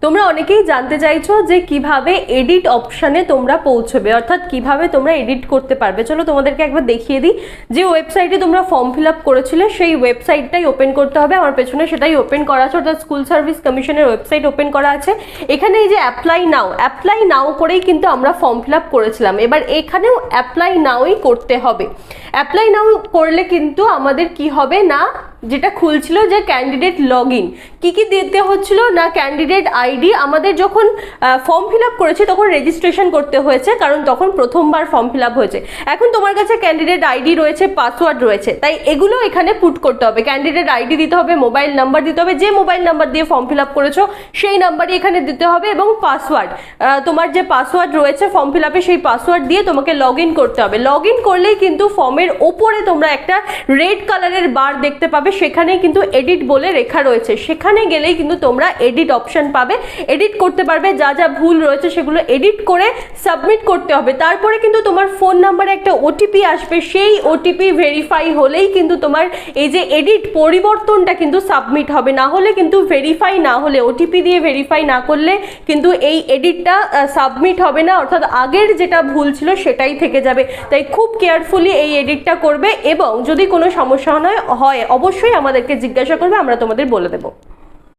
তোমরা অনেকেই জানতে চাইছো যে কিভাবে এডিট অপশানে তোমরা পৌঁছবে, অর্থাৎ কিভাবে তোমরা এডিট করতে পারবে। চলো তোমাদেরকে একবার দেখিয়ে দিই। যে ওয়েবসাইটে তোমরা ফর্ম ফিল আপ করেছিলে সেই ওয়েবসাইটটাই ওপেন করতে হবে। আমার পেছনে সেটাই ওপেন করা আছে, অর্থাৎ স্কুল সার্ভিস কমিশনের ওয়েবসাইট ওপেন করা আছে। এখানে এই যে অ্যাপ্লাই নাও করেই কিন্তু আমরা ফর্ম ফিল আপ করেছিলাম। এবার এখানেও অ্যাপ্লাই নাওই করতে হবে। অ্যাপ্লাই নাও করলে কিন্তু আমাদের কি হবে না, যেটা খুলছিল যে ক্যান্ডিডেট লগ ইন, কী কী দিতে হচ্ছিল না, ক্যান্ডিডেট আইডি। আমাদের যখন ফর্ম ফিল আপ করেছি তখন রেজিস্ট্রেশন করতে হয়েছে, কারণ তখন প্রথমবার ফর্ম ফিল আপ হয়েছে। এখন তোমার কাছে ক্যান্ডিডেট আইডি রয়েছে, পাসওয়ার্ড রয়েছে, তাই এগুলো এখানে পুট করতে হবে। ক্যান্ডিডেট আইডি দিতে হবে, মোবাইল নাম্বার দিতে হবে, যে মোবাইল নাম্বার দিয়ে ফর্ম ফিল আপ করেছো সেই নাম্বারই এখানে দিতে হবে, এবং পাসওয়ার্ড, তোমার যে পাসওয়ার্ড রয়েছে ফর্ম ফিল আপে সেই পাসওয়ার্ড দিয়ে তোমাকে লগ ইন করতে হবে। লগ ইন করলেই কিন্তু ফর্মের ওপরে তোমরা একটা রেড কালারের বার দেখতে পাবে, সেখানে কিন্তু এডিট বলে লেখা রয়েছে। সেখানে গেলেই কিন্তু তোমরা এডিট অপশন পাবে, এডিট করতে পারবে। যা যা ভুল রয়েছে সেগুলো এডিট করে সাবমিট করতে হবে। তারপরে কিন্তু তোমার ফোন নাম্বারে একটা ওটিপি আসবে, সেই ওটিপি ভেরিফাই হলেই কিন্তু তোমার এই যে এডিট পরিবর্তনটা কিন্তু সাবমিট হবে। না হলে কিন্তু ভেরিফাই না হলে, ওটিপি দিয়ে ভেরিফাই না করলে কিন্তু এই এডিটটা সাবমিট হবে না, অর্থাৎ আগের যেটা ভুল ছিল সেটাই থেকে যাবে। তাই খুব কেয়ারফুলি এই এডিটটা করবে, এবং যদি কোনো সমস্যা হয় অবশ্যই আমাদেরকে জিজ্ঞাসা করবে, আমরা তোমাদের বলে দেবো।